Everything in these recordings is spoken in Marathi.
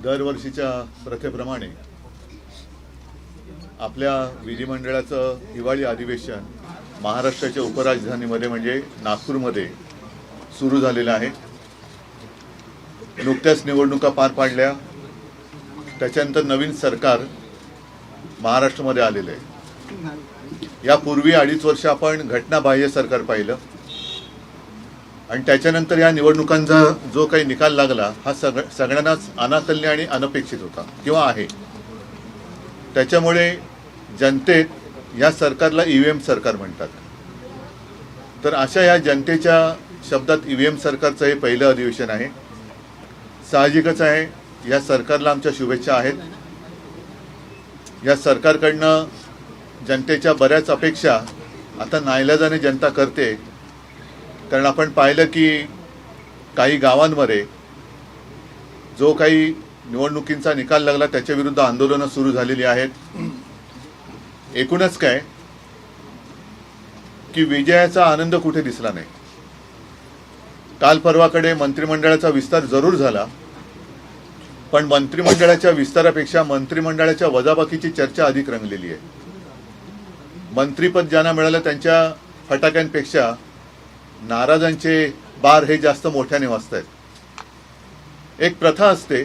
दरवर्षीच्या प्रथेप्रमाणे आपल्या विधिमंडळाचं हिवाळी अधिवेशन महाराष्ट्राच्या उपराजधानीमध्ये म्हणजे नागपूरमध्ये सुरू झालेलं आहे। नुकत्याच निवडणुका पार पाडल्या, त्याच्यानंतर नवीन सरकार महाराष्ट्रामध्ये आलेलं आहे। यापूर्वी 2.5 वर्ष आपण घटनाबाह्य सरकार पाहिलं आणि त्याच्यानंतर या निवडणुकांचा जो काही निकाल लागला हा सगळ्यांनाच अनाकलनीय आणि अनपेक्षित होता किंवा आहे। त्याच्यामुळे जनतेत या सरकारला ईव्हीएम सरकार म्हणतात। तर अशा या जनतेच्या शब्दात ईव्हीएम सरकारचं हे पहिलं अधिवेशन आहे। साहजिकच आहे, या सरकारला आमच्या शुभेच्छा आहेत। या सरकारकडनं जनतेच्या बऱ्याच अपेक्षा आता नाईलाजाने जनता करते, कारण आपण पाहिलं की काही गावांमध्ये जो काही निवडणुकींचा निकाल लागला त्याच्या विरुद्ध आंदोलनं सुरू झालेली आहेत। एकूणच काय की विजयाचा आनंद कुठे दिसला नाही। काल परवाकडे मंत्रिमंडळाचा विस्तार जरूर झाला, पण मंत्रिमंडळाच्या विस्तारापेक्षा मंत्रिमंडळाच्या वजाबाकीची चर्चा अधिक रंगलेली आहे। मंत्रिपद ज्यांना मिळालं त्यांच्या फटाक्यांपेक्षा नाराजांचे बार हे जास्त मोठ्याने वाजतायत। एक प्रथा असते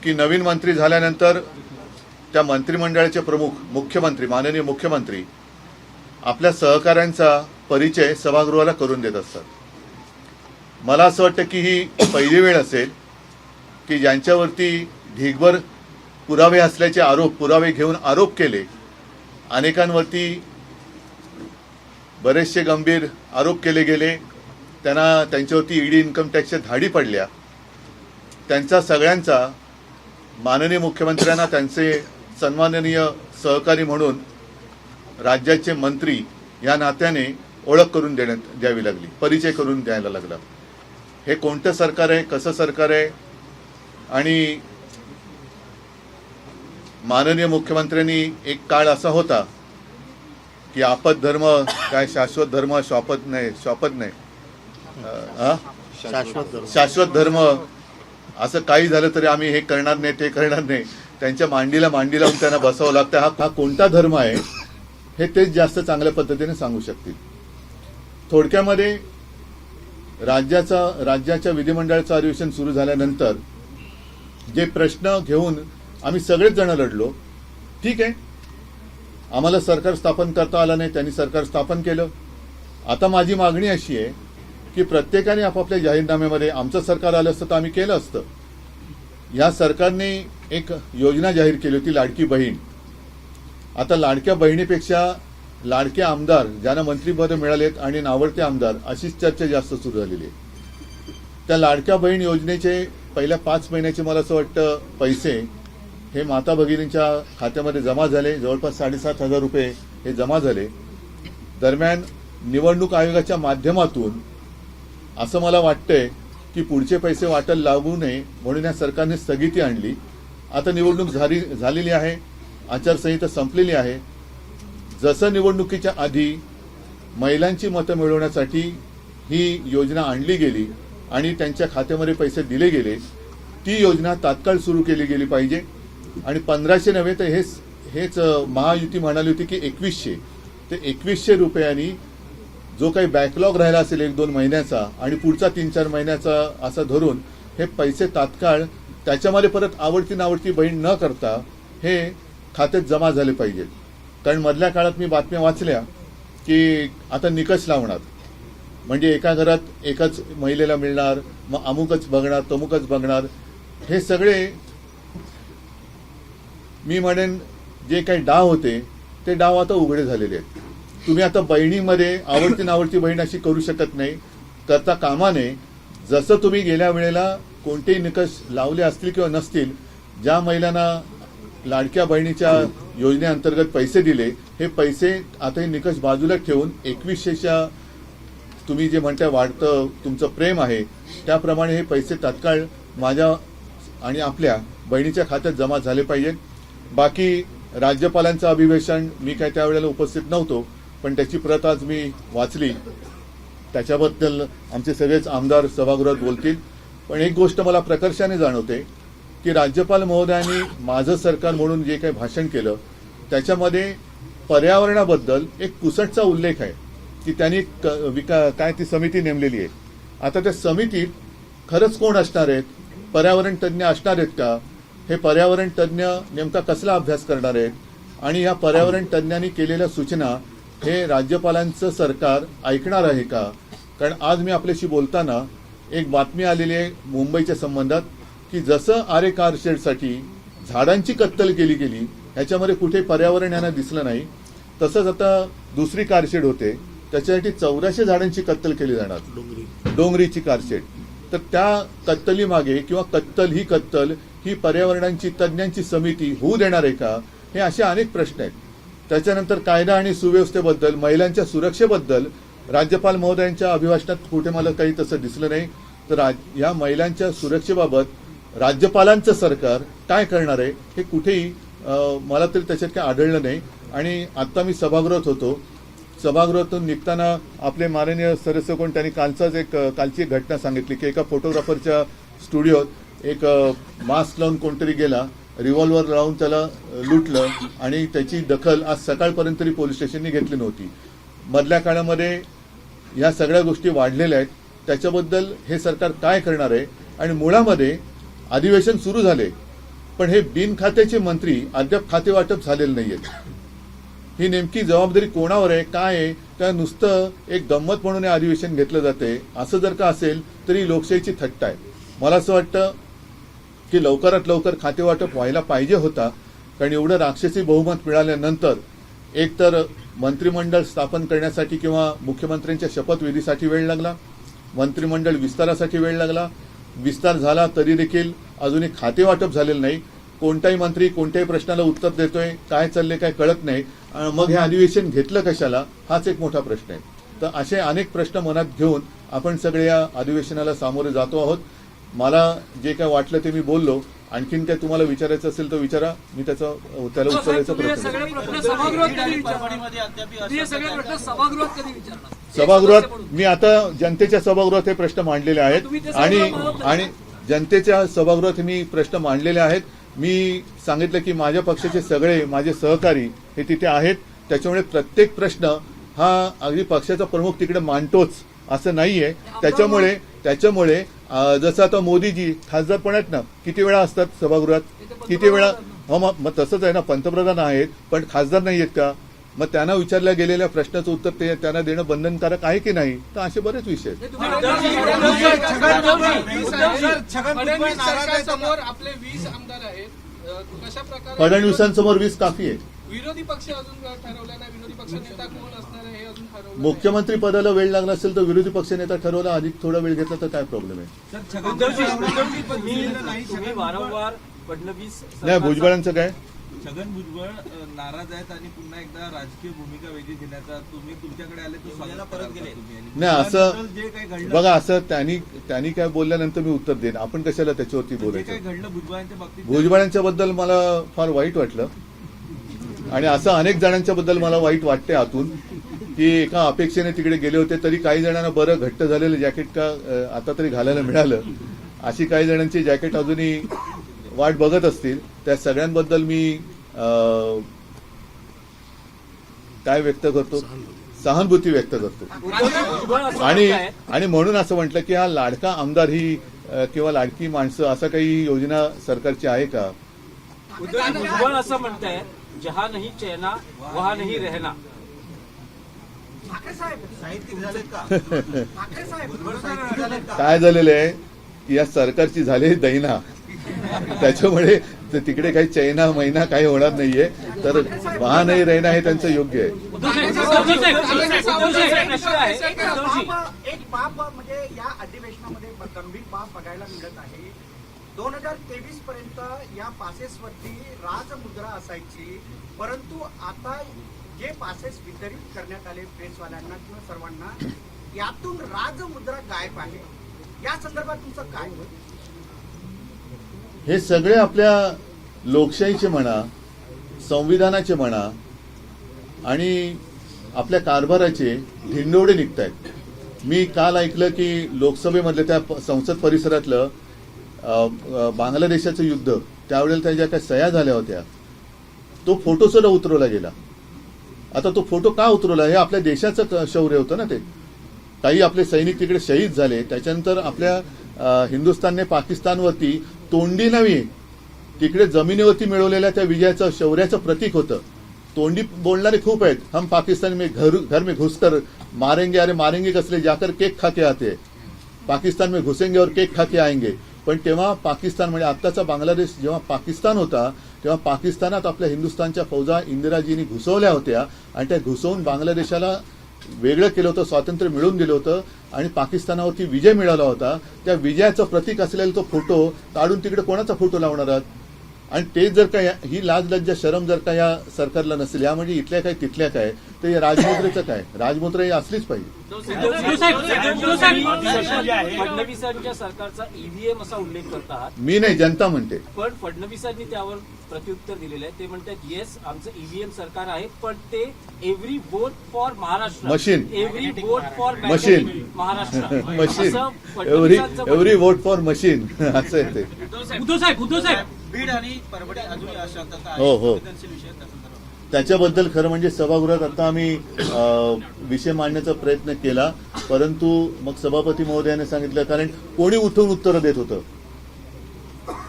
की नवीन मंत्री झाल्यानंतर त्या मंत्रिमंडळाचे प्रमुख मुख्यमंत्री माननीय मुख्यमंत्री आपल्या सहकाऱ्यांचा परिचय सभागृहाला करून देत असतात। मला असं वाटतं की ही पहिली वेळ असेल की ज्यांच्यावरती ढीगभर पुरावे असल्याचे पुरावे घेऊन आरोप केले, अनेकांवरती बरेचसे गंभीर आरोप केले गेले, त्यांच्यावरती ईडी इन्कम टॅक्सच्या धाडी पडल्या, त्यांचा सगळ्यांचा माननीय मुख्यमंत्र्यांना त्यांचे सन्माननीय सहकारी म्हणून राज्याचे मंत्री या नात्याने ओळख करून द्यावी लागली, परिचय करून द्यायला लागला। हे कोणतं सरकार आहे, कसं सरकार आहे? आणि माननीय मुख्यमंत्र्यांनी एक काळ असा होता की आपद धर्म काय शाश्वत धर्म शपथ नाही शाश्वत धर्म, असं काही झालं तरी आम्ही हे करणार नाही ते करणार नाही, त्यांच्या मांडीला लावून त्यांना बसावं लागतं। हा कोणता धर्म आहे हे तेच जास्त चांगल्या पद्धतीने सांगू शकतील। थोडक्यामध्ये राज्याच्या विधिमंडळाचं अधिवेशन सुरू झाल्यानंतर जे प्रश्न घेऊन आम्ही सगळेच जण लढलो, ठीक आहे, आम्हाला सरकार स्थापन करता आलं नाही, त्यांनी सरकार स्थापन केलं। आता माझी मागणी अशी आहे की प्रत्येकाने आपापल्या जाहीरनाम्यामध्ये आमचं सरकार आलं असतं तर आम्ही केलं असतं। या सरकारने एक योजना जाहीर केली होती, लाडकी बहीण। आता लाडक्या बहिणीपेक्षा लाडके आमदार ज्यांना मंत्रिपद मिळालेत आणि नावडते आमदार अशीच चर्चा जास्त सुरू झालेली आहे। त्या लाडक्या बहीण योजनेचे पहिल्या 5 महिन्याचे मला असं वाटतं पैसे हे माता भगिनींच्या खात्यामध्ये जमा झाले, जवळपास 7,500 रुपये हे जमा झाले। दरम्यान निवडणूक आयोगाच्या माध्यमातून असं मला वाटतंय की पुढचे पैसे वाटायला लागू नये म्हणून या सरकारने स्थगिती आणली। आता निवडणूक झालेली आहे, आचारसंहिता संपलेली आहे। जसं निवडणुकीच्या आधी महिलांची मतं मिळवण्यासाठी ही योजना आणली गेली आणि त्यांच्या खात्यामध्ये पैसे दिले गेले, ती योजना तात्काळ सुरू केली गेली पाहिजे। आणि 1500 नव्हे तर हेच महायुती म्हणाली होती की 2100 ते 2100 रुपयांनी जो काही बॅकलॉग राहिला असेल 1-2 महिन्याचा आणि पुढचा 3-4 महिन्याचा असं धरून हे पैसे तात्काळ त्याच्यामध्ये परत आवडती बहीण न करता हे खात्यात जमा झाले पाहिजे। कारण मधल्या काळात मी बातम्या वाचल्या की आता निकष लावणार, म्हणजे एका घरात एकाच महिलेला मिळणार, मग अमुकच बघणार तमुकच बघणार। हे सगळे मी म्हणेन जे काही डाव होते ते डाव आता उघडे झालेले आहेत। तुम्ही आता बहिणीमध्ये आवडती बहीण अशी करू शकत नाही, करता कामा नये। जसं तुम्ही गेल्या वेळेला कोणतेही निकष लावले असतील किंवा नसतील, ज्या महिलांना लाडक्या बहिणीच्या योजनेअंतर्गत पैसे दिले, हे पैसे आता हे निकष बाजूला ठेवून 2100च्या तुम्ही जे म्हणताय वाढतं तुमचं प्रेम आहे त्याप्रमाणे हे पैसे तात्काळ माझ्या आणि आपल्या बहिणीच्या खात्यात जमा झाले पाहिजेत। बाकी राज्यपालांचं अभिभाषण मी काय त्यावेळेला उपस्थित नव्हतो, पण त्याची प्रत आज मी वाचली, त्याच्याबद्दल आमचे सगळेच आमदार सभागृहात बोलतील। पण एक गोष्ट मला प्रकर्षाने जाणवते की राज्यपाल महोदयांनी माझं सरकार म्हणून जे काही भाषण केलं त्याच्यामध्ये पर्यावरणाबद्दल एक पुसटचा उल्लेख आहे की त्यांनी काय ती समिती नेमलेली आहे. आता त्या समितीत खरंच कोण असणार आहेत? पर्यावरण तज्ज्ञ असणार आहेत का? हे पर्यावरण तज्ज्ञ नेमका कसला अभ्यास करणार आहेत? आणि या पर्यावरण तज्ज्ञांनी केलेल्या सूचना हे राज्यपालांचं सरकार ऐकणार आहे का? कारण आज मी आपल्याशी बोलताना एक बातमी आलेली आहे मुंबईच्या संबंधात की जसं आरे कारशेडसाठी झाडांची कत्तल केली गेली ह्याच्यामध्ये कुठे पर्यावरण यांना दिसलं नाही, तसंच आता दुसरी कारशेड होते त्याच्यासाठी 1400 झाडांची कत्तल केली जाणार, डोंगरीची कारशेड. तर त्या कत्तलीमागे किंवा कत्तल ही पर्यावरणाची तज्ज्ञांची समिती होऊ देणार आहे का? हे असे अनेक प्रश्न आहेत. त्याच्यानंतर कायदा आणि सुव्यवस्थेबद्दल, महिलांच्या सुरक्षेबद्दल राज्यपाल महोदयांच्या अभिभाषणात कुठे मला काही तसं दिसलं नाही. तर या महिलांच्या सुरक्षेबाबत राज्यपालांचं सरकार काय करणार आहे हे कुठेही मला तरी त्याच्यात काही आढळलं नाही. आणि आता मी सभागृहात होतो, सभागृहातून निघताना आपले माननीय सदस्य कोण त्यांनी कालची एक घटना सांगितली की एका फोटोग्राफरच्या स्टुडिओत एक मास्क लावून कोणतरी गेला, रिव्हॉल्वर लावून त्याला लुटलं आणि त्याची दखल आज सकाळपर्यंत तरी पोलीस स्टेशनने घेतली नव्हती. मधल्या काळामध्ये या सगळ्या गोष्टी वाढलेल्या आहेत. त्याच्याबद्दल हे सरकार काय करणार आहे? आणि मुळामध्ये अधिवेशन सुरू झाले पण हे बिनखात्याचे मंत्री अद्याप खाते वाटप झालेले नाहीयेत. ही नेमकी जबाबदारी कोणावर आहे, काय आहे? का नुसतं एक गंमत म्हणून हे अधिवेशन घेतलं जाते? असं जर का असेल तरी लोकशाहीची थट्टा आहे. मला असं वाटतं की लवकरात लवकर खातेवाटप व्हायला पाहिजे होता. कारण एवढं राक्षसी बहुमत मिळाल्यानंतर एकतर मंत्रिमंडळ स्थापन करण्यासाठी किंवा मुख्यमंत्र्यांच्या शपथविधीसाठी वेळ लागला, मंत्रिमंडळ विस्तारासाठी वेळ लागला, विस्तार झाला तरी देखील अजूनही खातेवाटप झालेलं नाही. कोणताही मंत्री कोणत्याही प्रश्नाला उत्तर देतोय, काय चाललंय काय कळत नाही. मग हे अधिवेशन घेतलं कशाला, हाच एक मोठा प्रश्न आहे. तर असे अनेक प्रश्न मनात घेऊन आपण सगळे या अधिवेशनाला सामोरे जातो आहोत. मला जे काय वाटलं ते मी बोललो. आणखीन काय तुम्हाला विचारायचं असेल तर विचारा, मी त्याला उत्तर द्यायचा प्रयत्न करेन. सभागृहात मी आता जनतेच्या सभागृहात हे प्रश्न मांडलेले आहेत आणि जनतेच्या सभागृहात मी प्रश्न मांडलेले आहेत. मी सांगितलं की माझ्या पक्षाचे सगळे माझे सहकारी हे तिथे आहेत. त्याच्यामुळे प्रत्येक प्रश्न हा अगदी पक्षाचा प्रमुख तिकडे मांडतोच असं नाहीये. त्याच्यामुळे जसं आता मोदीजी खासदार पण आहेत ना, किती वेळा असतात सभागृहात, किती वेळा? मग तसंच आहे ना, पंतप्रधान आहेत पण खासदार नाही आहेत का? मग त्यांना विचारल्या गेलेल्या प्रश्नाचं उत्तर ते त्यांना देणं बंधनकारक आहे की नाही? तर असे बरेच विषय आहेत. फडणवीसांसमोर 20 काफी आहे. विरोधी पक्ष अजून ठरवला नाही, विरोधी पक्ष नेता कोण असणार आहे हे अजून ठरवलं. मुख्यमंत्री पदाला वेळ लागला असेल तर विरोधी पक्ष नेता ठरवला, अधिक थोडा वेळ घेतला तर काय प्रॉब्लेम आहे? वारंवार फडणवीस नाही, भुजबळांचं काय? छगन भुजबळ नाराज आहेत आणि पुन्हा एकदा राजकीय भूमिका वेगळी घेण्याचा तुम्ही तुमच्याकडे आले तर स्वागत परत गेले नाही. असं जे काही घडलं बघा, असं त्यांनी काय बोलल्यानंतर मी उत्तर देईन. आपण कशाला त्याच्यावरती जे बोलायचं? काही घडलं भुजबळांच्या बाबतीत भुजबळांच्या बद्दल मला फार वाईट वाटलं आणि असं अनेक जणांच्या बद्दल मला वाईट वाटते आतून की एका अपेक्षेने तिकडे गेले होते तरी काही जणांना बरं घट्ट झालेलं जॅकेट का आता तरी घालायला मिळालं, अशी काही जणांची जॅकेट अजूनही वाट बघत असतील. त्या सगळ्यांबद्दल मी काय व्यक्त करतो? सहानुभूती व्यक्त करतो. आणि म्हणून असं म्हटलं की हा लाडका आमदार ही किंवा लाडकी माणसं असं काही योजना सरकारची आहे का? भुजबळ असं म्हणताय, जहां नहीं चैना वहां नहीं रहना. काय झालेलं आहे की या सरकारची झालेली दैना, त्याच्यामुळे तिकडे काही चैना महिना काही होणार नाहीये. तर वहा नाही रहना हे त्यांचं योग्य आहे. एक बाब म्हणजे या अधिवेशनामध्ये गंभीर बाब बघायला मिळत आहे. 2023 पर्यंत या पासेसवरती राजमुद्रा असायची, परंतु आता जे पासेस वितरित करण्यात आले प्रेसवाल्यांना किंवा सर्वांना, यातून राजमुद्रा गायब आहे. या संदर्भात तुमचं काय? हे सगळे आपल्या लोकशाहीचे म्हणा, संविधानाचे म्हणा आणि आपल्या कारभाराचे ढिंडोडे निघत आहेत. मी काल ऐकलं की लोकसभेमधलं त्या संसद परिसरातलं बांगलादेशाचं युद्ध त्यावेळेला त्या ज्या काही सह्या झाल्या होत्या तो फोटो सुद्धा उतरवला गेला. आता तो फोटो का उतरवला हे आपल्या देशाचं शौर्य होतं ना. ते काही आपले सैनिक तिकडे शहीद झाले. त्याच्यानंतर आपल्या हिंदुस्थानने पाकिस्तानवरती तोंडी नव्हे तिकडे जमिनीवरती मिळवलेल्या त्या विजयाचं शौर्याचं प्रतीक होतं. तोंडी बोलणारे खूप आहेत. हम पाकिस्तान में घर में घुसकर मारेंगे, अरे मारेंगे कसले, जाकर केक खा के आते, पाकिस्तान में घुसेंगे और केक खा के आएंगे. पण तेव्हा पाकिस्तान म्हणजे आत्ताचा बांगलादेश जेव्हा पाकिस्तान होता तेव्हा पाकिस्तानात आपल्या हिंदुस्थानच्या फौजा इंदिराजींनी घुसवल्या होत्या आणि त्या घुसवून बांगलादेशाला वेगळं केलं होतं, स्वातंत्र्य मिळवून दिलं होतं आणि पाकिस्तानावरती विजय मिळाला होता. त्या विजयाचं प्रतीक असलेला तो फोटो काढून तिकडे कोणाचा फोटो लावणार आहात? आणि ते जर का ही लाज लज्जा शरम जर का या सरकारला नसेल, या म्हणजे इथल्या काय तिथल्या काय, तर या राजमुद्रेचं काय? राजमुद्रा ही असलीच पाहिजे. फडणवीसांच्या सरकारचा ईव्हीएम असा उल्लेख करत आहात. मी नाही, जनता म्हणते. पण फडणवीसांनी त्यावर प्रत्युत्तर दिलेलं आहे. ते म्हणतात येस आमचं ईव्हीएम सरकार आहे पण ते every vote for Maharashtra, machine. Every vote for machine. Maharashtra, machine. असं फडणवीसांचं म्हणणं. एव्हरी वोट फॉर मशीन असं आहे ते. उद्धव साहेब बीड आणि परभणी अजूनही अशांतता आहे. हो, हो. संवेदनशील विषय त्या संदर्भात. त्याच्याबद्दल खरं म्हणजे सभागृहात आता आम्ही विषय मांडण्याचा प्रयत्न केला, परंतु मग सभापती महोदयाने सांगितलं, कारण कोणी उठून उत्तरं देत होतं,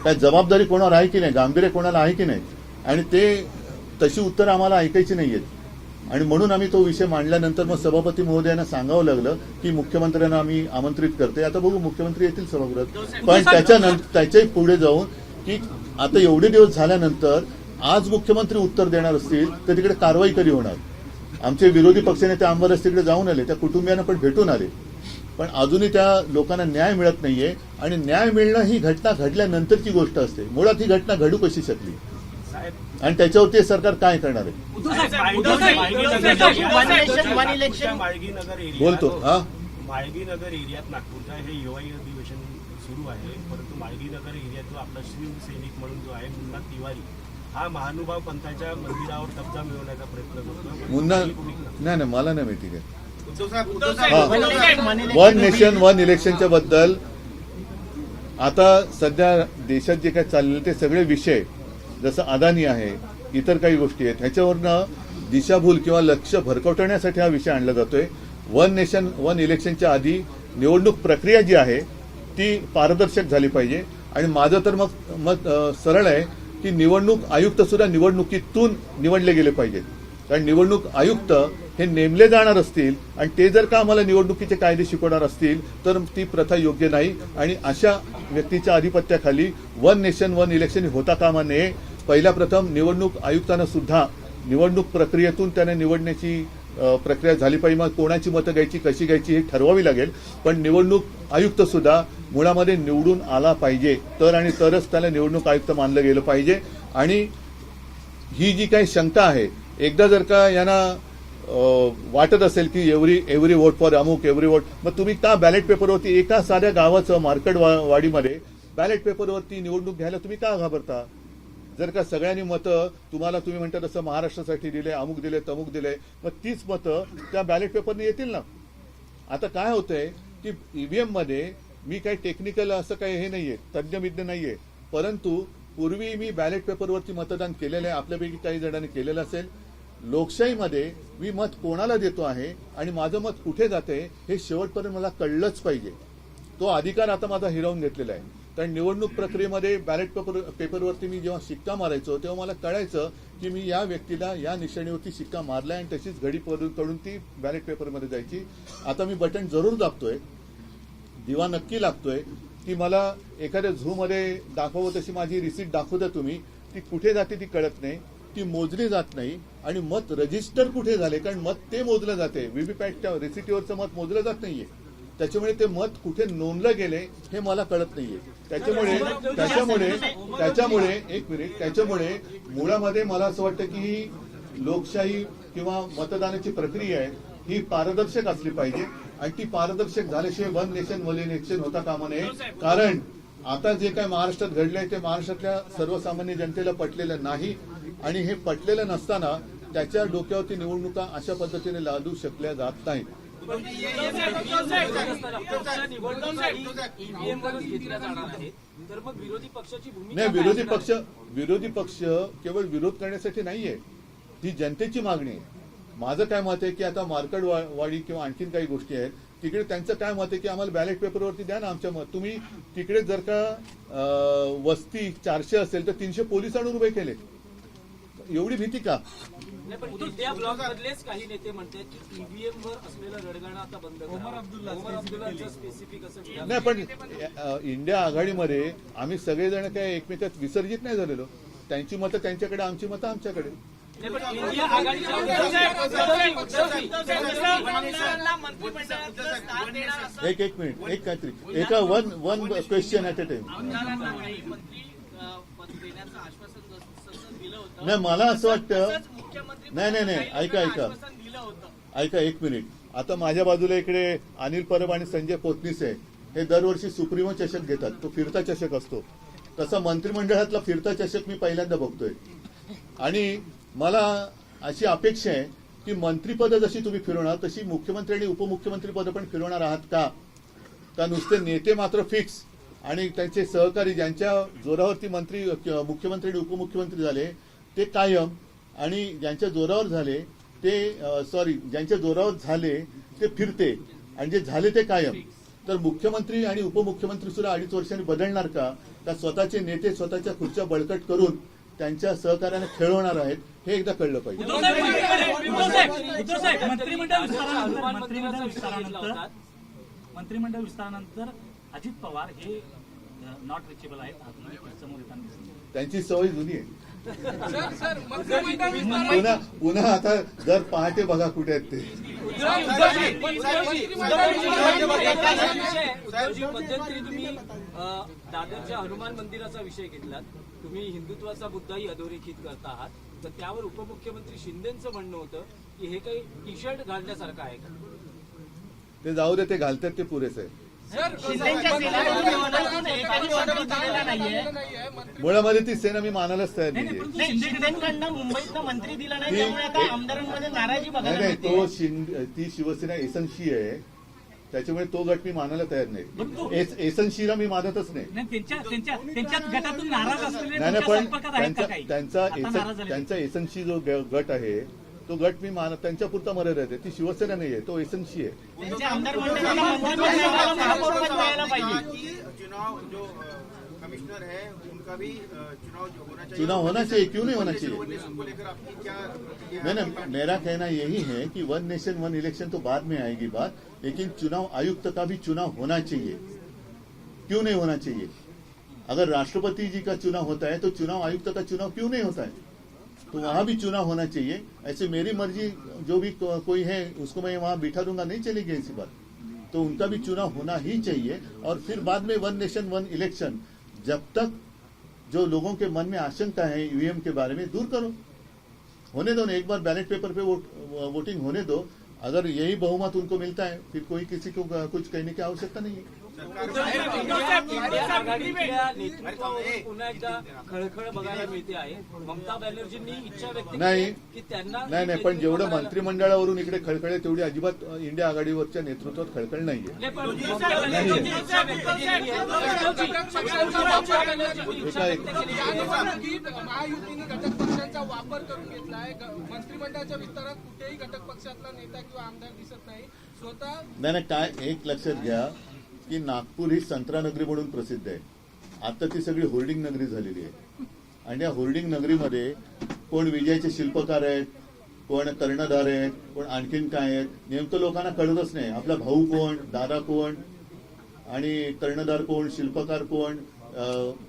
काय जबाबदारी कोणावर आहे की नाही, गांभीर्य कोणाला आहे की नाही, आणि ते तशी उत्तरं आम्हाला ऐकायची नाहीयेत. आणि म्हणून आम्ही तो विषय मांडल्यानंतर मग सभापती महोदयांना सांगावं लागलं की मुख्यमंत्र्यांना आम्ही आमंत्रित करते. आता बघू मुख्यमंत्री येतील सभागृहात, पण त्याच्याही पुढे जाऊन की आता एवढे दिवस झाल्यानंतर आज मुख्यमंत्री उत्तर देणार असतील तर तिकडे कारवाई कधी होणार? आमचे विरोधी पक्षनेते आंबरस तिकडे जाऊन आले, त्या कुटुंबियांना पण भेटून आले, पण अजूनही त्या लोकांना न्याय मिळत नाहीये. आणि न्याय मिळणं ही घटना घडल्यानंतरची गोष्ट असते. मुळात ही घटना घडू कशी शकली आणि त्याच्यावरती सरकार काय करणार आहे? बोलतो हा माळगीनगर एरियात नागपूरचा हे हिवाळी अधिवेशन सुरू आहे, परंतु माळगीनगर एरियात जो आपला शिवसैनिक म्हणून जो आहे मुन्ना तिवारी हा महानुभाव पंथाच्या मंदिरावर कब्जा मिळवण्याचा प्रयत्न करतो. मुन्ना नाही, मला नाही माहिती काय. वन नेशन वन इलेक्शनच्या बद्दल आता सध्या देशात जे काय चाललेले ते सगळे विषय, जसं अदानी आहे, इतर काही गोष्टी आहेत, ह्याच्यावरनं दिशाभूल किंवा लक्ष भरकवटण्यासाठी हा विषय आणला जातोय. वन नेशन वन इलेक्शनच्या आधी निवडणूक प्रक्रिया जी आहे ती पारदर्शक झाली पाहिजे. आणि माझं तर मत सरळ आहे की निवडणूक आयुक्त सुद्धा निवडणुकीतून निवडले गेले पाहिजेत. कारण निवडणूक आयुक्त हे नेमले जाणार असतील आणि ते जर का आम्हाला निवडणुकीचे कायदे शिकवणार असतील तर ती प्रथा योग्य नाही. आणि अशा व्यक्तीच्या आधिपत्याखाली वन नेशन वन इलेक्शन होता कामा नये. पहिल्या प्रथम निवडणूक आयुक्तांना सुद्धा निवडणूक प्रक्रियेतून त्याने निवडण्याची प्रक्रिया झाली पाहिजे. मग कोणाची मतं घ्यायची, कशी घ्यायची हे ठरवावी लागेल, पण निवडणूक आयुक्त सुद्धा मुळामध्ये निवडून आला पाहिजे, तरच त्याला निवडणूक आयुक्त मानलं गेलं पाहिजे. आणि ही जी काही शंका आहे, एकदा जर का यांना वाटत असेल की एव्हरी वोट फॉर अमुक, एव्हरी वोट, मग तुम्ही का बॅलेट पेपरवरती एका साध्या गावाचं मार्केटवाडीमध्ये बॅलेट पेपरवरती निवडणूक घ्यायला तुम्ही का घाबरता? जर का सगळ्यांनी मतं तुम्ही म्हणता तसं महाराष्ट्रासाठी दिले, अमुक दिले, तमुक दिले, मग तीच मतं त्या बॅलेट पेपरने येतील ना. आता काय होतंय की ईव्हीएम मध्ये मी काही टेक्निकल असं काही हे नाहीये, तज्ज्ञ नाहीये, परंतु पूर्वी मी बॅलेट पेपरवरती मतदान केलेलं आहे, आपल्यापैकी काही जणांनी केलेलं असेल. लोकशाहीमध्ये मी मत कोणाला देतो आहे आणि माझं मत कुठे जाते हे शेवटपर्यंत मला कळलंच पाहिजे. तो अधिकार आता माझा हिरावून घेतलेला आहे. कारण निवडणूक प्रक्रियेमध्ये बॅलेट पेपरवरती मी जेव्हा शिक्का मारायचो तेव्हा मला कळायचं की मी या व्यक्तीला या निशाणीवरती शिक्का मारलाय आणि तशीच घडी पडून ती बॅलेट पेपरमध्ये जायची. आता मी बटन जरूर दाबतोय, दिवा नक्की लागतोय की मला एखाद्या झूमध्ये दाखवावं तशी माझी रिसीट दाखवता तुम्ही, ती कुठे जाते ती कळत नाही, ती मोजली जात नाही. आणि मत रजिस्टर कुठे झाले, कारण मत ते मोजलं जाते, व्हीव्हीपॅटच्या रिसिटीवरचं मत मोजलं जात नाहीये. त्याच्यामुळे ते मत कुठे नोंदलं गेले हे मला कळत नाहीये. त्याच्यामुळे मुळामध्ये मला असं वाटतं की लोकशाही किंवा मतदानाची प्रक्रिया आहे ही पारदर्शक असली पाहिजे आणि ती पारदर्शक झाल्याशिवाय वन नेशन वन इलेक्शन होता कामा नये. कारण आता जे काय महाराष्ट्रात घडलंय ते महाराष्ट्रातल्या सर्वसामान्य जनतेला पटलेलं नाही आणि हे पटलेलं नसताना त्याच्या डोक्यावरती निवडणुका अशा पद्धतीने लादू शकल्या जात नाहीत. ईव्हीएमवरच घेतल्या जाणार आहेत. तर मग विरोधी पक्षाची भूमिका नाही, काय विरोधी असणार पक्ष आहे? विरोधी पक्ष केवळ विरोध करण्यासाठी नाहीये, ही जनतेची मागणी आहे. माझं काय मत आहे की आता मार्कडवाडी किंवा आणखीन काही गोष्टी आहेत तिकडे त्यांचं काय मत आहे की आम्हाला बॅलेट पेपरवरती द्या ना आमच्या मत. तुम्ही तिकडे जर का वस्ती 400 असेल तर 300 पोलीस आणून उभे केले, एवढी भीती का? नाही, पण इंडिया ब्लॉक मधलेच काही नेते म्हणतात की ईव्हीएम वर असलेलं रडगाणं आता बंद करा. ओमर अब्दुल्लाचं स्पेसिफिक असं विधान. नाही, पण इंडिया आघाडीमध्ये आम्ही सगळेजण काय एकमेकात विसर्जित नाही झालेलो. त्यांची मतं त्यांच्याकडे, आमची मतं आमच्याकडे. नाही, पण इंडिया आघाडीच्या एक मिनिट, एक काहीतरी एका one question at a time. नाही, मला असं वाटतं, नाही, ऐका एक मिनिट. आता माझ्या बाजूला इकडे अनिल परब आणि संजय पोतनीस आहे. हे दरवर्षी सुप्रीमो चषक घेतात, तो फिरता चषक असतो. तसा मंत्रिमंडळातला फिरता चषक मी पहिल्यांदा बघतोय. आणि मला अशी अपेक्षा आहे की मंत्रिपद जशी तुम्ही फिरवणार तशी मुख्यमंत्री आणि उपमुख्यमंत्री पद पण फिरवणार आहात का नुसते नेते मात्र फिक्स आणि त्यांचे सहकारी ज्यांच्या जोरावरती मुख्यमंत्री आणि उपमुख्यमंत्री झाले ते कायम, आणि ज्यांच्या जोरावर झाले ज्यांच्या जोरावर झाले ते फिरते, आणि जे झाले ते कायम. तर मुख्यमंत्री आणि उपमुख्यमंत्री सुद्धा 2.5 वर्षांनी बदलणार का स्वतःचे नेते स्वतःच्या खुर्च्या बळकट करून त्यांच्या सहकार्याने खेळवणार आहेत, हे एकदा कळलं पाहिजे. मंत्रिमंडळ विस्तारानंतर अजित पवार हे नॉट रिचेबल आहेत समोर येताना दिसतात. त्यांची सवय जुनी आहे. सर मंत्रिमंडळ विस्तार पुन्हा आता जर पहाटे बघा कुठे आहेत ते. उद्धवजी, मध्यंतरी तुम्ही दादरच्या हनुमान मंदिराचा विषय घेतलात. तुम्ही हिंदुत्वाचा मुद्दाही अधोरेखित करता आहात. तर त्यावर उपमुख्यमंत्री शिंदेचं म्हणणं होतं की हे काही टी शर्ट घालण्यासारखं आहे का? ते जाऊ दे, ते घालतात ते पुरेसे आहे. मुळामध्ये ती सेना मी मानायलाच तयार नाही. मुंबईतनं मंत्री दिला नाही, त्यामुळे आता आमदारांमध्ये नाराजी बघायला नाही, मिळते. ती शिवसेना एसनशी आहे, त्याच्यामुळे तो गट मी मानायला तयार नाही. एसनशीला मी मानतच नाही. त्यांच्या गटातून नाराज असलेले नाही, पण संपर्कात आहेत का काही? त्यांचा एसनशी जो गट आहे तो गट मी त्यांच्या पुरता मर्यादित आहे. ती शिवसेना नाही आहे, तो एसनशी आहे. त्यांचे आमदार मंडळाला मंत्रिमंडळाला महापौरपद मिळायला पाहिजे. चुनाव जो कमिश्नर है उनका भी चुनाव जो होना चाहिए. चुनाव होना चाहिए, क्यों नहीं होना चाहिए? को लेकर आपकी क्या नहीं, मेरा कहना यही है कि 1 नेशन 1 इलेक्शन तो बाद में आएगी बात, लेकिन चुनाव आयुक्त का भी चुनाव होना चाहिए. क्यों नहीं होना चाहिए? अगर राष्ट्रपति जी का चुनाव होता है तो चुनाव आयुक्त का चुनाव क्यों नहीं होता है? तो वहां भी चुनाव होना चाहिए. ऐसे मेरी मर्जी जो भी कोई है उसको मैं वहां बिठा दूंगा, नहीं चलेगी ऐसी बात. तो उनका भी चुनाव होना ही चाहिए. और फिर बाद में 1 नेशन 1 इलेक्शन, जब तक जो लोगों के मन में आशंका है ईवीएम के बारे में, दूर करो, होने दो ना. एक बार बैलेट पेपर पे वोटिंग होने दो. अगर यही बहुमत उनको मिलता है फिर कोई किसी को कुछ कहने की आवश्यकता नहीं है. इंडिया आघाडीतल्या नेतृत्वावर पुन्हा एकदा खळखळ बघायला मिळते आहे. ममता बॅनर्जींनी इच्छा व्यक्त केली आहे की त्यांना नाही, पण जेवढं मंत्रिमंडळावरून इकडे खळखळ आहे तेवढी अजिबात इंडिया आघाडीवरच्या नेतृत्वात खळखळ नाहीये. नाही, पण ममता बॅनर्जींनी इच्छा व्यक्त केली निवडणुकीत महायुतीने घटक पक्षांचा वापर करून घेतलाय. मंत्रिमंडळाच्या विस्तारात कुठेही घटक पक्षातला नेता किंवा आमदार दिसत नाही. स्वतः नाही, काय एक लक्षात घ्या की नागपूर ही संत्रा नगरी म्हणून प्रसिद्ध आहे. आता ती सगळी होर्डिंग नगरी झालेली आहे. आणि या होर्डिंग नगरीमध्ये कोण विजयाचे शिल्पकार आहेत, कोण कर्णधार आहेत, कोण आणखीन काय आहेत, नेमकं लोकांना कळतच नाही. आपला भाऊ कोण, दादा कोण, आणि कर्णधार कोण, शिल्पकार कोण,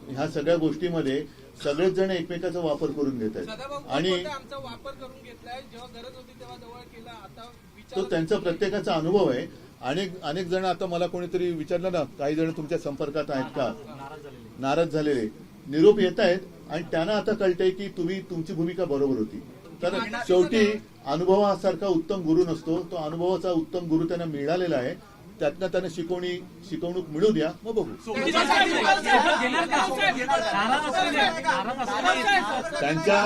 ह्या सगळ्या गोष्टीमध्ये सगळेच जण एकमेकाचा वापर करून घेत आहेत. आणि आमचा वापर करून घेतलाय. जेव्हा गरज होती तेव्हा जवळ केला. आता तो त्यांचा प्रत्येकाचा अनुभव आहे. अनेक जण, आता मला कोणीतरी विचारलं ना, काही जण तुमच्या संपर्कात आहेत का, नाराज झालेले निरोप येत आहेत. आणि त्यांना आता कळतंय की तुमची भूमिका बरोबर होती. तर शेवटी अनुभवासारखा उत्तम गुरु नसतो. तो अनुभवाचा उत्तम गुरु त्यांना मिळालेला आहे. त्यातनं त्यांना शिकवणूक मिळू द्या, मग बघू. त्यांच्या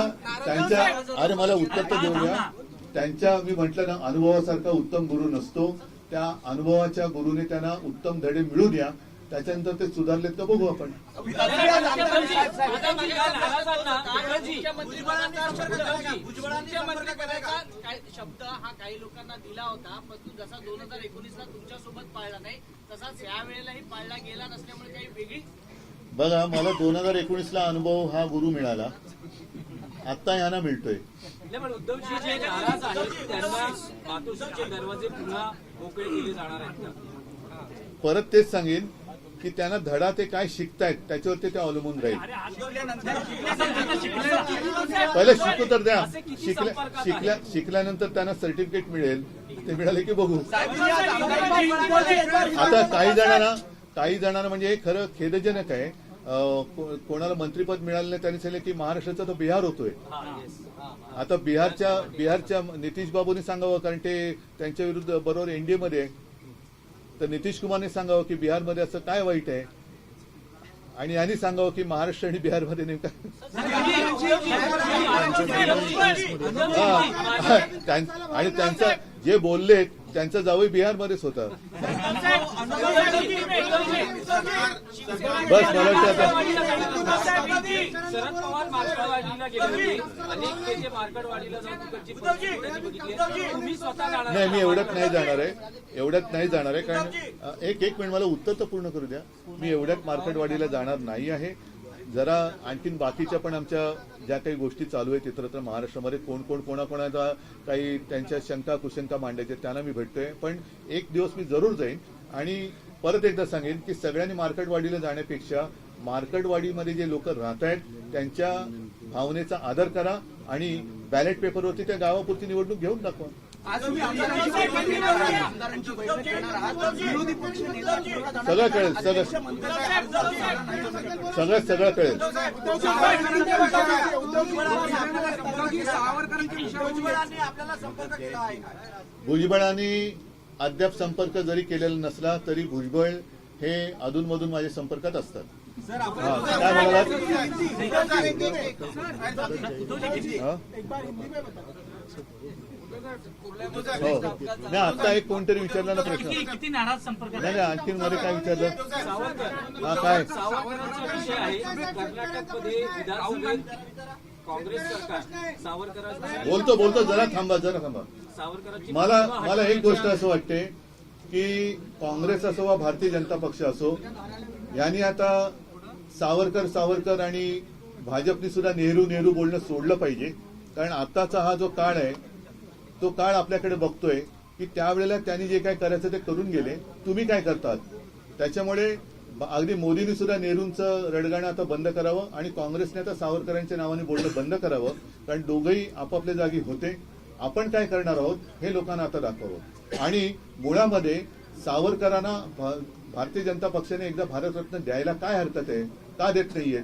अरे मला उत्तर तर देऊ द्या. मी म्हटलं ना, अनुभवासारखा उत्तम गुरु नसतो. त्या अनुभवाच्या गुरुने त्यांना उत्तम धडे मिळू द्या. त्याच्यानंतर ते सुधारलेत का बघू आपण. मुख्यमंत्री करायचा शब्द हा काही लोकांना दिला होता, परंतु जसा 2019ला तुमच्यासोबत पाळला नाही तसाच या वेळेलाही पाळला गेला नसल्यामुळे काही वेगळी. बघा, मला 2019ला अनुभव हा गुरु मिळाला, आता यांना मिळतोय. नाही, पण उद्धवजी जे नाराज आहेत त्यांना मातोश्रीचे दरवाजे पुन्हा मोकळे केले जाणार आहेत का? परत तेच सांगेन की त्यांना धडा ते काय शिकतायत त्याच्यावरती ते अवलंबून राहील. पहिले शिकू तर द्या. शिकल्यानंतर त्यांना सर्टिफिकेट मिळेल, ते मिळाले की बघू. आता काही जणांना म्हणजे हे खरं खेदजनक आहे, कोणाला मंत्रीपद मिळालं नाही त्यांनी सांगितलं की महाराष्ट्राचा तो बिहार होतोय. आता बिहारच्या नितीश बाबूंनी सांगावं, कारण ते त्यांच्या विरुद्ध बरोबर एनडीए मध्ये आहे, तर नितीश कुमारने सांगावं की बिहारमध्ये असं काय वाईट आहे, आणि यांनी सांगावं की महाराष्ट्र आणि बिहारमध्ये नेमका आणि त्यांचं जे बोलले त्यांचं जावई बिहारमध्येच होतं. बस मला वाटतं आता शरद पवार मार्कडवाडीला गेले होते, अनेक नेते मार्कडवाडीला जाऊन तिकडची परिस्थिती बघितली. तुम्ही स्वतः जाणार? नाही, मी एवढ्यात नाही जाणार आहे, कारण एक मिनिट मला उत्तर तर पूर्ण करू द्या. मी एवढ्यात मार्केटवाडीला जाणार नाही आहे. जरा आणखीन बाकीच्या पण आमच्या ज्या काही गोष्टी चालू आहेत इतरत्र महाराष्ट्रामध्ये, कोण कोणाकोणाचा काही त्यांच्या शंका कुशंका मांडायच्या त्यांना मी भेटतोय. पण एक दिवस मी जरूर जाईन आणि परत एकदा सांगेन की सगळ्यांनी मार्केटवाडीला जाण्यापेक्षा मार्केटवाडीमध्ये जे लोक राहत आहेत त्यांच्या भावनेचा आदर करा आणि बॅलेट पेपरवरती त्या गावापुरती निवडणूक घेऊन दाखवा. सगळं कळेल, सगळं कळेल. भुजबळांनी अद्याप संपर्क जरी केलेला नसला तरी भुजबळ हे अधूनमधून माझ्या संपर्कात असतात. काय म्हणालात? हो, नाही, आता एक कोणतरी विचारला ना प्रश्न. किती नाराज संपर्क? नाही, आणखीन मध्ये काय विचारलं? हा, काय सावरकरांचा विषय आहे. कर्नाटकमध्ये विधानसभेत काँग्रेस सरकार सावरकरांची बोलतो जरा थांबा. सावरकरांची मला एक गोष्ट असं वाटते की काँग्रेस असो वा भारतीय जनता पक्ष असो, यांनी आता सावरकर आणि भाजपनी सुद्धा नेहरू बोलणं सोडलं पाहिजे. कारण आताचा हा जो काळ आहे तो काळ आपल्याकडे बघतोय की त्यावेळेला त्यांनी जे काय करायचं ते करून गेले, तुम्ही काय करतात. त्याच्यामुळे अगदी मोदींनी सुद्धा नेहरूंचं रडगाणं आता बंद करावं आणि काँग्रेसने आता सावरकरांच्या नावाने बोलणं बंद करावं. कारण दोघंही आपापल्या जागी होते. आपण काय करणार आहोत हे लोकांना आता दाखवावं. आणि मुळामध्ये सावरकरांना भारतीय जनता पक्षाने एकदा भारतरत्न द्यायला काय हरकत आहे? का देत नाहीये?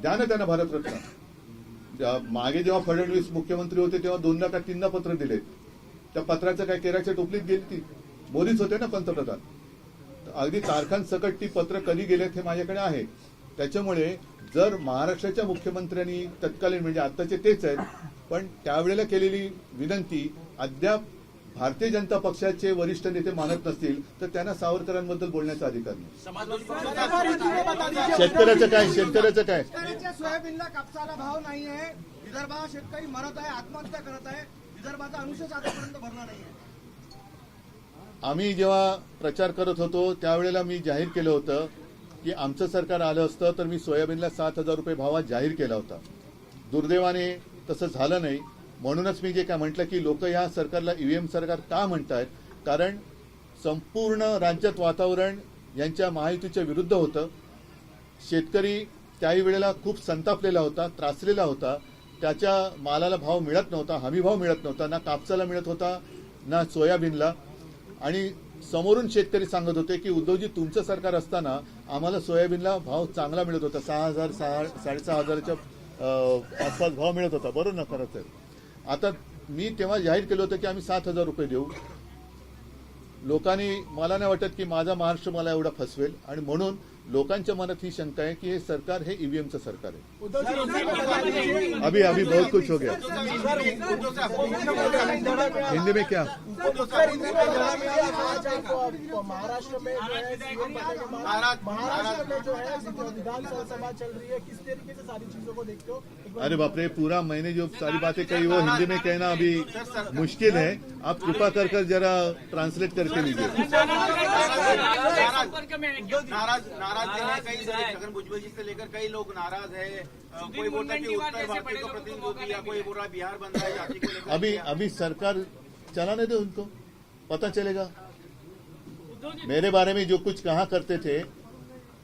द्या ना त्यांना भारतरत्न. मागे जेव्हा फडणवीस मुख्यमंत्री होते तेव्हा 2दा का 3दा पत्र दिले. त्या पत्राचं काय केराच्या टोपलीत गेली ती? मोदीच होते ना पंतप्रधान. अगदी तारखांसकट ती पत्र कधी गेलेत हे माझ्याकडे आहे. त्याच्यामुळे जर महाराष्ट्राच्या मुख्यमंत्र्यांनी तत्कालीन म्हणजे आताचे तेच आहेत, पण त्यावेळेला केलेली विनंती अद्याप भारतीय जनता पक्षाचे वरिष्ठ नेते मानत नसतील तर त्यांना सावरकरांबद्दल बोलण्याचा अधिकार नाही. शेतकऱ्याचं काय? सोयाबीनला कापसाला भाव नाही आहे. विदर्भात शेतकरी मरत आहे, आत्महत्या करत आहे. विदर्भाचा अनुशेष आतापर्यंत भरला नाही आहे. आम्ही जेव्हा प्रचार करत होतो त्यावेळेला मी जाहीर केलं होतं की आमचं सरकार आलं असतं तर मी सोयाबीनला 7,000 रुपये भावात जाहीर केला होता. दुर्दैवाने तसं झालं नाही. म्हणूनच मी जे काय म्हटलं की लोक या सरकारला ईव्हीएम सरकार का म्हणतायत, कारण संपूर्ण राज्यात वातावरण यांच्या महायुतीच्या विरुद्ध होतं. शेतकरी त्याही वेळेला खूप संतापलेला होता, त्रासलेला होता. त्याच्या मालाला भाव मिळत नव्हता, हमी भाव मिळत नव्हता, ना कापसाला मिळत होता ना सोयाबीनला. आणि समोरून शेतकरी सांगत होते की उद्धवजी तुमचं सरकार असताना आम्हाला सोयाबीनला भाव चांगला मिळत होता, 6,000 6,500च्या आसपास भाव मिळत होता. बरोबर ना? खरंच आहे. आता मी तेव्हा जाहीर केलं होतं की आम्ही 7,000 रुपये देऊ. लोकांनी, मला नाही वाटत की माझा महाराष्ट्र मला एवढा फसवेल आणि म्हणून लोकांच्या मनात ही शंका है कि ये सरकार है ईवीएमचं सरकार है। अभी अभी बहुत कुछ हो गया। हिंदी में क्या? महाराष्ट्र में जो है सीएम बनने के बाद महाराष्ट्र में जो है विधानसभा चल रही है, किस तरीके से सारी चीजों को देखते हो? अरे बाप रे, पूरा मैंने जो सारी बातें कही वो हिंदी में कहना अभी मुश्किल है। आप कृपा कर जरा ट्रांसलेट करके लीजिए। नाराज है कई छगन भुजबल जी से लेकर कई लोग नाराज है। कोई बोलता है कि उत्तर भारतीय का प्रतिनिधि या कोई बोल रहा है बिहार बन रहा है जाति को लेकर। अभी सरकार चलाने दो, उनको पता चलेगा। मेरे बारे में जो कुछ कहा करते थे,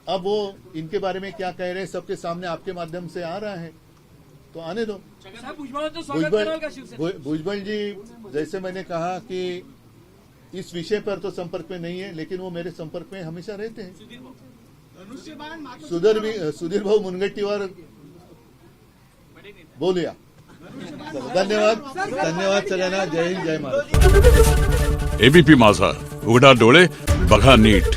अब वो इनके बारे में क्या कह रहे हैं सबके सामने आपके माध्यम से आ रहा है, तो आने दो। भुजबल जी, जैसे मैंने कहा कि इस विषय पर तो संपर्क में नहीं है, लेकिन वो मेरे संपर्क में हमेशा रहते हैं। सुधीर भाऊ मुनगंटीवार बोलूया। धन्यवाद सगळ्यांना। जय हिंद, जय महाराष्ट्र। एबीपी माझा, उघडा डोळे बघा नीट.